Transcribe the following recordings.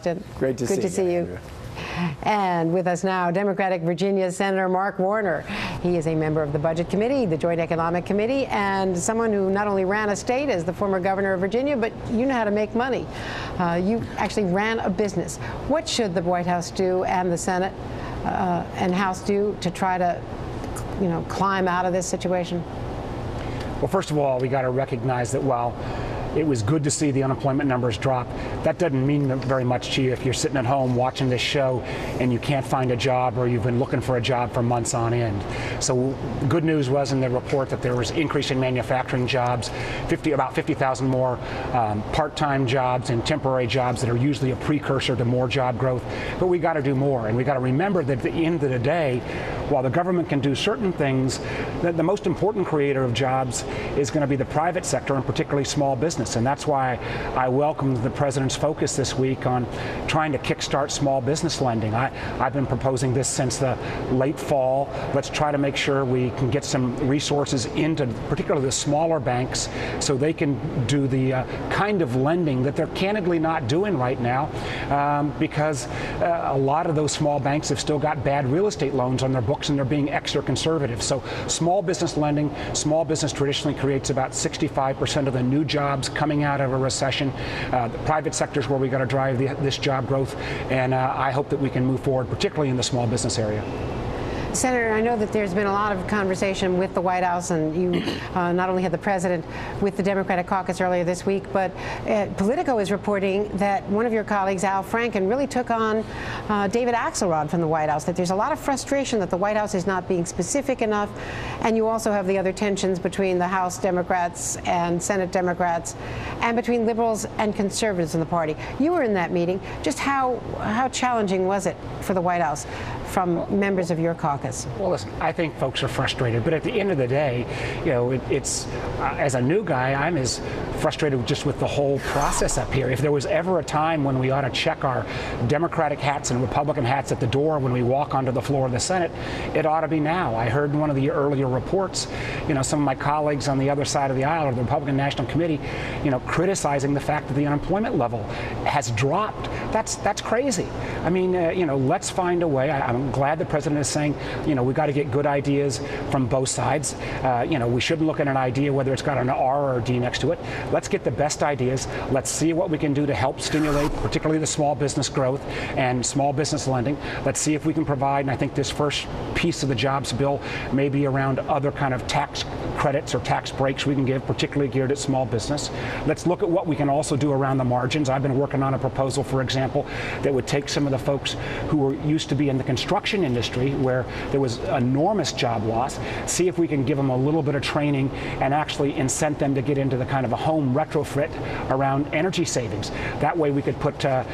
Austin. Great to see you. And with us now, Democratic Virginia Senator Mark Warner. He is a member of the Budget Committee, the Joint Economic Committee, and someone who not only ran a state as the former governor of Virginia, but you know how to make money. You actually ran a business. What should the White House do and the Senate and House do to try to, climb out of this situation? Well, first of all, we got to recognize that while it was good to see the unemployment numbers drop, that doesn't mean very much to you if you're sitting at home watching this show and you can't find a job or you've been looking for a job for months on end. So good news was in the report that there was increase in manufacturing jobs, about 50,000 more part-time jobs and temporary jobs that are usually a precursor to more job growth. But we got to do more, and we got to remember that at the end of the day, while the government can do certain things, the most important creator of jobs is going to be the private sector, and particularly small business. And that's why I welcomed the president's focus this week on trying to kickstart small business lending. I've been proposing this since the late fall. Let's try to make sure we can get some resources into particularly the smaller banks so they can do the kind of lending that they're candidly not doing right now because a lot of those small banks have still got bad real estate loans on their books and they're being extra conservative. So small business lending, small business traditionally creates about 65% of the new jobs coming out of a recession. The private sector is where we got to drive this job growth, and I hope that we can move forward, particularly in the small business area. Senator, I know that there's been a lot of conversation with the White House, and you not only had the president with the Democratic caucus earlier this week, but Politico is reporting that one of your colleagues, Al Franken, really took on David Axelrod from the White House, that there's a lot of frustration that the White House is not being specific enough, and you also have the other tensions between the House Democrats and Senate Democrats, and between liberals and conservatives in the party. You were in that meeting. Just how challenging was it for the White House from members of your caucus? Well, listen, I think folks are frustrated, but at the end of the day, it's as a new guy, I'm as frustrated just with the whole process up here. If there was ever a time when we ought to check our Democratic hats and Republican hats at the door when we walk onto the floor of the Senate, it ought to be now. I heard in one of the earlier reports, some of my colleagues on the other side of the aisle, or the Republican National Committee, criticizing the fact that the unemployment level has dropped. That's crazy. I mean, let's find a way. I'm glad the president is saying, we got to get good ideas from both sides. We shouldn't look at an idea whether it's got an R or a D next to it. Let's get the best ideas. Let's see what we can do to help stimulate, particularly the small business growth and small business lending. Let's see if we can provide, and I think this first piece of the jobs bill may be around other kind of tax credits or tax breaks we can give, particularly geared at small business. Let's look at what we can also do around the margins. I've been working on a proposal, for example, that would take some of the folks who were used to be in the construction industry where there was enormous job loss, see if we can give them a little bit of training and actually incent them to get into the kind of a home retrofit around energy savings. That way we could put a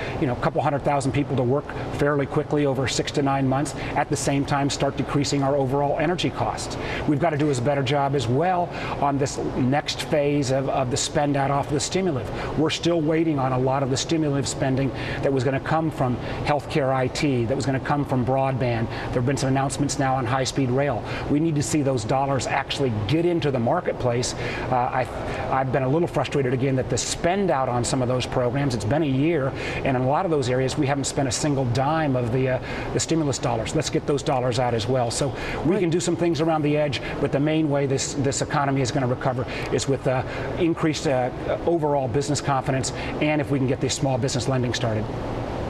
couple 100,000 people to work fairly quickly over 6 to 9 months, at the same time start decreasing our overall energy costs. We've got to do a better job as well on this next phase of the spend out off the stimulative. We're still waiting on a lot of the stimulative spending that was going to come from healthcare IT, that was going to come from broadband. There have been some announcements now on high-speed rail. We need to see those dollars actually get into the marketplace. I've been a little frustrated again that the spend out on some of those programs, it's been a year, and in a lot of those areas we haven't spent a single dime of the stimulus dollars. Let's get those dollars out as well. So we can do some things around the edge, but the main way this economy is going to recover is with increased overall business confidence, and if we can get this small business lending started.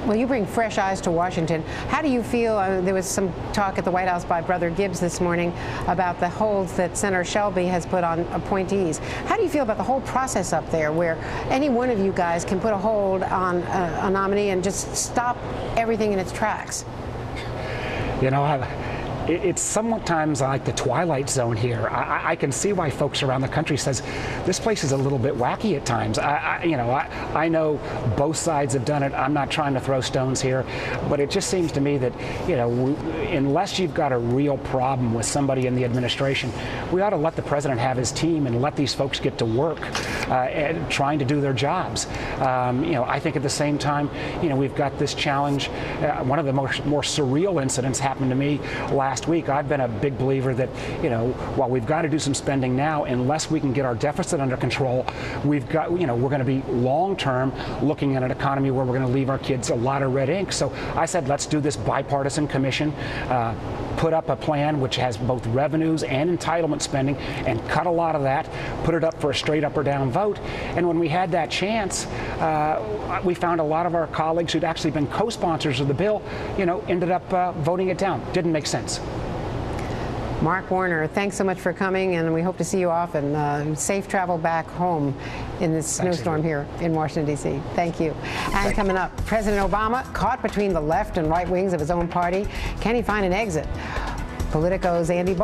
Well, you bring fresh eyes to Washington. How do you feel? There was some talk at the White House by Brother Gibbs this morning about the holds that Senator Shelby has put on appointees. How do you feel about the whole process up there where any one of you guys can put a hold on a nominee and just stop everything in its tracks? It's sometimes like the Twilight Zone here. I can see why folks around the country says this place is a little bit wacky at times. I know both sides have done it. I'm not trying to throw stones here, but it just seems to me that unless you've got a real problem with somebody in the administration, we ought to let the president have his team and let these folks get to work trying to do their jobs. I think at the same time, we've got this challenge. One of the more surreal incidents happened to me last last week, I've been a big believer that, while we've got to do some spending now, unless we can get our deficit under control, we're going to be long-term looking at an economy where we're going to leave our kids a lot of red ink. So I said, let's do this bipartisan commission, put up a plan which has both revenues and entitlement spending, and cut a lot of that, put it up for a straight up or down vote. And when we had that chance, we found a lot of our colleagues who'd actually been co-sponsors of the bill, ended up voting it down. Didn't make sense. Mark Warner, thanks so much for coming, and we hope to see you often. Safe travel back home in this snowstorm here in Washington, D.C. Thank you. And coming up, President Obama caught between the left and right wings of his own party. Can he find an exit? Politico's Andy